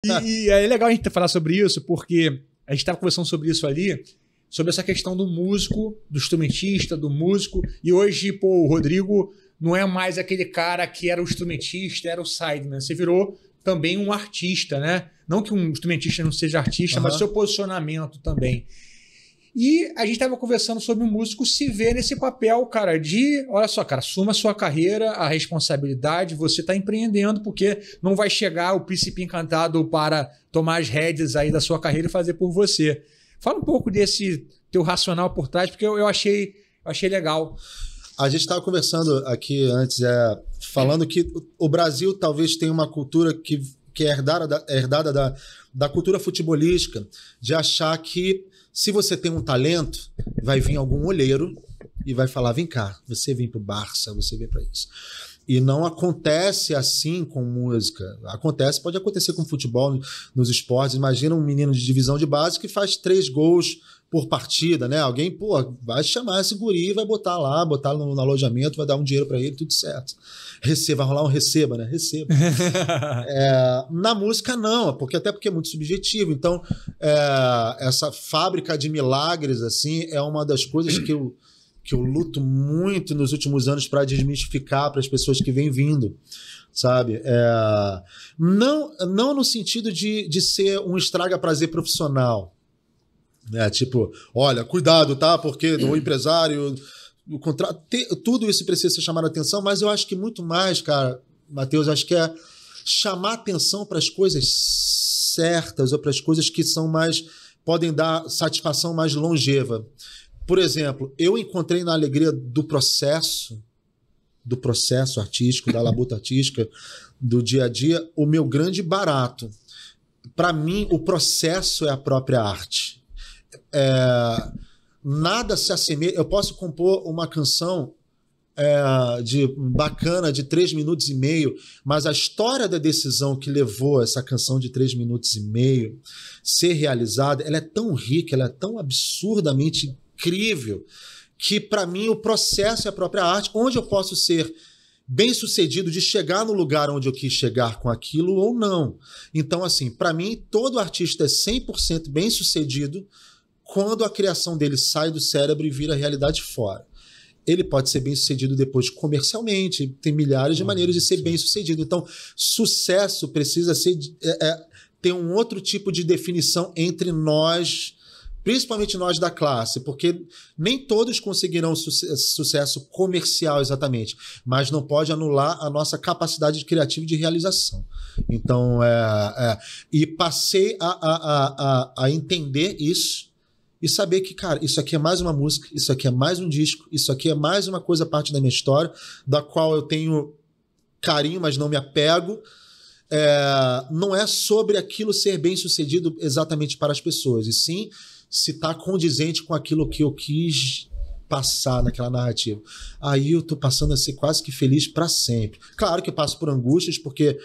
E é legal a gente falar sobre isso, porque a gente estava conversando sobre isso ali, sobre essa questão do músico, do instrumentista, do músico. E hoje, pô, o Rodrigo não é mais aquele cara que era o instrumentista, era o sideman. Você virou também um artista, né? Não que um instrumentista não seja artista, mas seu posicionamento também. E a gente estava conversando sobre o músico se ver nesse papel, cara, de... Olha só, cara, assuma a sua carreira, a responsabilidade, você está empreendendo, porque não vai chegar o príncipe encantado para tomar as rédeas aí da sua carreira e fazer por você. Fala um pouco desse teu racional por trás, porque eu achei legal. A gente estava conversando aqui antes, falando que o Brasil talvez tenha uma cultura que é herdada da cultura futebolística, de achar que se você tem um talento, vai vir algum olheiro e vai falar, vem cá, você vem para o Barça, você vem para isso. E não acontece assim com música. Pode acontecer com futebol, nos esportes. Imagina um menino de divisão de base que faz 3 gols por partida, né? Alguém, vai chamar esse guri e vai botar no alojamento, vai dar um dinheiro para ele, tudo certo. Vai rolar um receba, né? Receba. Na música não, porque é muito subjetivo. Então, essa fábrica de milagres, assim, é uma das coisas que eu luto muito nos últimos anos para desmistificar para as pessoas que vêm vindo, sabe? Não no sentido de ser um estraga-prazer profissional, tipo, olha, cuidado, tá? Porque o empresário, o contrato, tudo isso precisa ser chamado a atenção, mas eu acho que muito mais, cara, Matheus, acho que é chamar atenção para as coisas certas ou para as coisas que podem dar satisfação mais longeva. Por exemplo, eu encontrei na alegria do processo artístico, da labuta artística, do dia a dia, o meu grande barato. Para mim, o processo é a própria arte. Nada se assemelha. Eu posso compor uma canção bacana de 3 minutos e meio, mas a história da decisão que levou essa canção de 3 minutos e meio ser realizada, ela é tão rica, ela é tão absurdamente incrível, que para mim o processo é a própria arte, onde eu posso ser bem sucedido de chegar no lugar onde eu quis chegar com aquilo ou não. Então, assim, para mim, todo artista é 100% bem sucedido quando a criação dele sai do cérebro e vira realidade fora. Ele pode ser bem sucedido depois comercialmente, tem milhares de maneiras de ser bem sucedido. Então, sucesso precisa ter um outro tipo de definição entre nós, principalmente nós da classe, porque nem todos conseguirão sucesso comercial exatamente, mas não pode anular a nossa capacidade criativa de realização. Então, e passei a entender isso e saber que, cara, isso aqui é mais uma música, isso aqui é mais um disco, isso aqui é mais uma coisa, parte da minha história, da qual eu tenho carinho, mas não me apego. Não é sobre aquilo ser bem sucedido exatamente para as pessoas, e sim se está condizente com aquilo que eu quis passar naquela narrativa. Aí eu estou passando a ser quase que feliz para sempre. Claro que eu passo por angústias, porque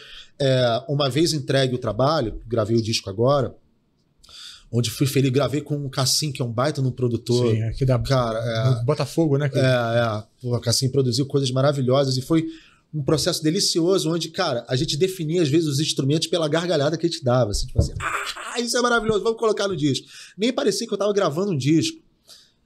uma vez entregue o trabalho, gravei o disco agora, onde fui feliz, gravei com o Cassim, que é um baita no produtor. Sim, aqui da Botafogo, né? O Cassim produziu coisas maravilhosas e foi um processo delicioso, onde, cara, a gente definia, às vezes, os instrumentos pela gargalhada que a gente dava. Assim, tipo assim, isso é maravilhoso, vamos colocar no disco. Nem parecia que eu estava gravando um disco.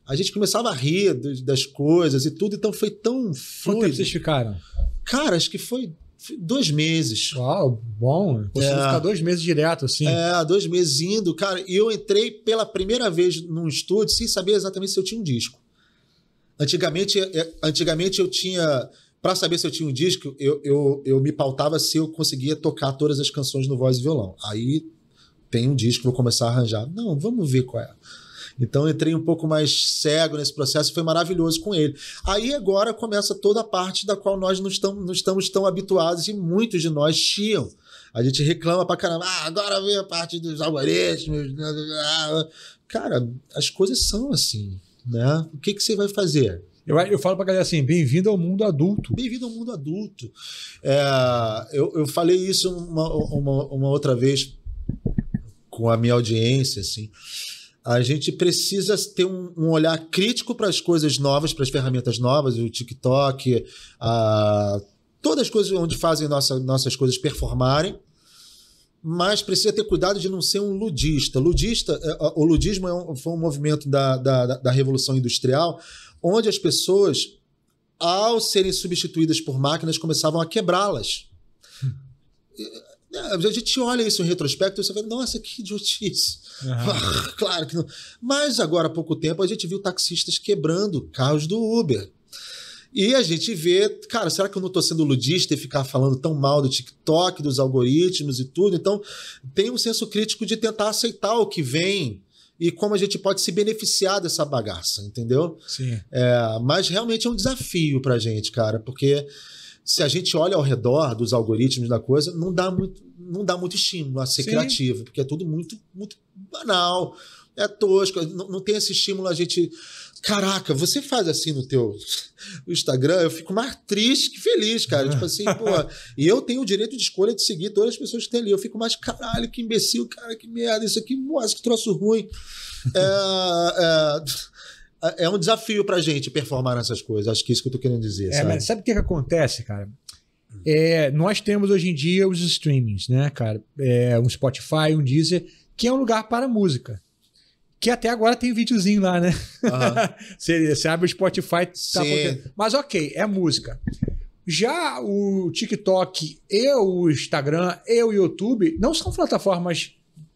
A gente começava a rir das coisas e tudo, então foi tão fluido. Quanto tempo vocês ficaram? Cara, acho que foi 2 meses. Uau, bom. Você ficar 2 meses direto, assim. 2 meses indo, cara. E eu entrei pela primeira vez num estúdio sem saber exatamente se eu tinha um disco. Antigamente eu tinha... Para saber se eu tinha um disco, eu me pautava se eu conseguia tocar todas as canções no voz e violão. Aí tem um disco, vou começar a arranjar. Não, vamos ver qual é. Então eu entrei um pouco mais cego nesse processo, foi maravilhoso com ele. Aí agora começa toda a parte da qual nós não estamos tão habituados e muitos de nós chiam. A gente reclama pra caramba, agora vem a parte dos algoritmos. Cara, as coisas são assim, né? O que você vai fazer? Eu falo pra galera assim, bem-vindo ao mundo adulto. Bem-vindo ao mundo adulto. Eu falei isso uma outra vez com a minha audiência, assim. A gente precisa ter um olhar crítico para as coisas novas, para as ferramentas novas, o TikTok, todas as coisas onde fazem nossas coisas performarem, mas precisa ter cuidado de não ser um ludista. O ludismo foi um movimento da Revolução Industrial, onde as pessoas, ao serem substituídas por máquinas, começavam a quebrá-las. A gente olha isso em retrospecto e você fala, nossa, que idiotice. Uhum. Claro que não. Mas agora, há pouco tempo, a gente viu taxistas quebrando carros do Uber. E a gente vê, cara, será que eu não estou sendo ludista e ficar falando tão mal do TikTok, dos algoritmos e tudo? Então, tem um senso crítico de tentar aceitar o que vem e como a gente pode se beneficiar dessa bagaça, entendeu? Sim. Mas realmente é um desafio pra gente, cara, porque se a gente olha ao redor dos algoritmos da coisa, não dá muito estímulo a ser criativo, porque é tudo muito, muito banal, é tosco, não tem esse estímulo a gente... Caraca, você faz assim no teu Instagram, eu fico mais triste que feliz, cara. Tipo assim, pô, e eu tenho o direito de escolha de seguir todas as pessoas que tem ali. Eu fico mais, caralho, que imbecil, cara, que merda, isso aqui, nossa, que troço ruim. É um desafio pra gente performar nessas coisas. Acho que é isso que eu tô querendo dizer. Mas sabe o que acontece, cara? Nós temos hoje em dia os streamings, né, cara? Um Spotify, um Deezer, que é um lugar para música. Que até agora tem videozinho lá, né? Uhum. Você abre o Spotify, tá botando... Mas ok, é música. Já o TikTok e o Instagram e o YouTube não são plataformas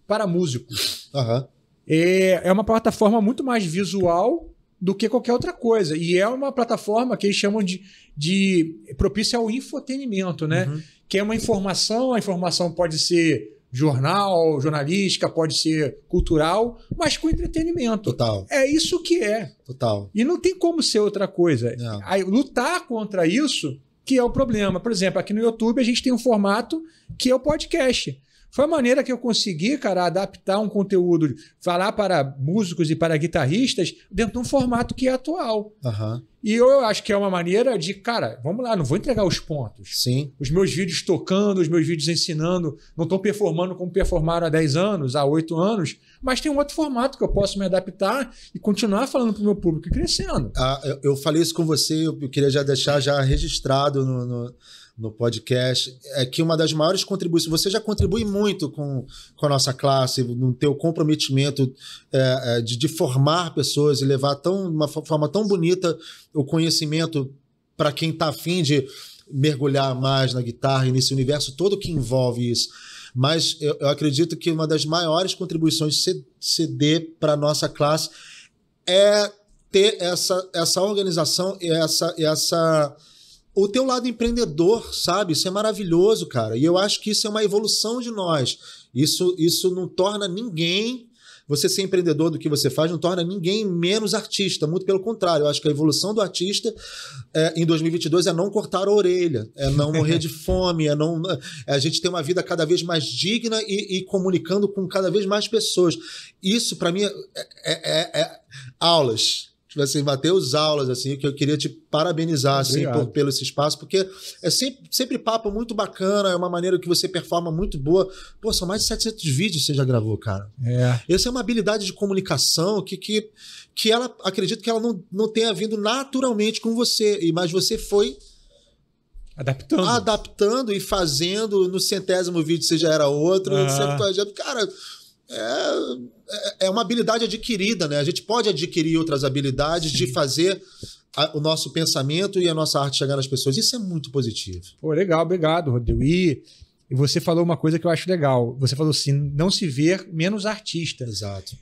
para músicos. Uhum. É uma plataforma muito mais visual do que qualquer outra coisa. E é uma plataforma que eles chamam de propícia ao infotenimento, né? Uhum. Que é uma informação, a informação pode ser jornal, jornalística, pode ser cultural, mas com entretenimento. Total. É isso que é. Total. E não tem como ser outra coisa. Aí, lutar contra isso que é o problema. Por exemplo, aqui no YouTube a gente tem um formato que é o podcast. Foi a maneira que eu consegui, cara, adaptar um conteúdo, falar para músicos e para guitarristas dentro de um formato que é atual. Uhum. E eu acho que é uma maneira de, cara, vamos lá, não vou entregar os pontos. Sim. Os meus vídeos tocando, os meus vídeos ensinando, não estão performando como performaram há 10 anos, há 8 anos, mas tem um outro formato que eu posso me adaptar e continuar falando para o meu público e crescendo. Eu falei isso com você, eu queria já deixar registrado no podcast, é que uma das maiores contribuições, você já contribui muito com a nossa classe, no teu comprometimento de formar pessoas e levar de uma forma tão bonita o conhecimento para quem está afim de mergulhar mais na guitarra e nesse universo todo que envolve isso. Mas eu acredito que uma das maiores contribuições de CD para a nossa classe é ter essa organização e o teu lado empreendedor, sabe? Isso é maravilhoso, cara. E eu acho que isso é uma evolução de nós. Isso não torna ninguém... Você ser empreendedor do que você faz não torna ninguém menos artista. Muito pelo contrário. Eu acho que a evolução do artista em 2022 é não cortar a orelha, é não morrer de fome, é a gente ter uma vida cada vez mais digna e comunicando com cada vez mais pessoas. Isso, para mim, é aulas. Tipo assim, Matheus, aulas, assim, que eu queria te parabenizar assim, pelo esse espaço, porque é sempre papo muito bacana, é uma maneira que você performa muito boa. Pô, são mais de 700 vídeos que você já gravou, cara. Essa é uma habilidade de comunicação que ela, acredito que ela não tenha vindo naturalmente com você, mas você foi adaptando e fazendo. No 100º vídeo você já era outro, no 100º, cara... É uma habilidade adquirida, né? A gente pode adquirir outras habilidades de fazer o nosso pensamento e a nossa arte chegar nas pessoas. Isso é muito positivo. Pô, legal, obrigado, Rodrigo. E você falou uma coisa que eu acho legal. Você falou assim, não se ver menos artista. Exato.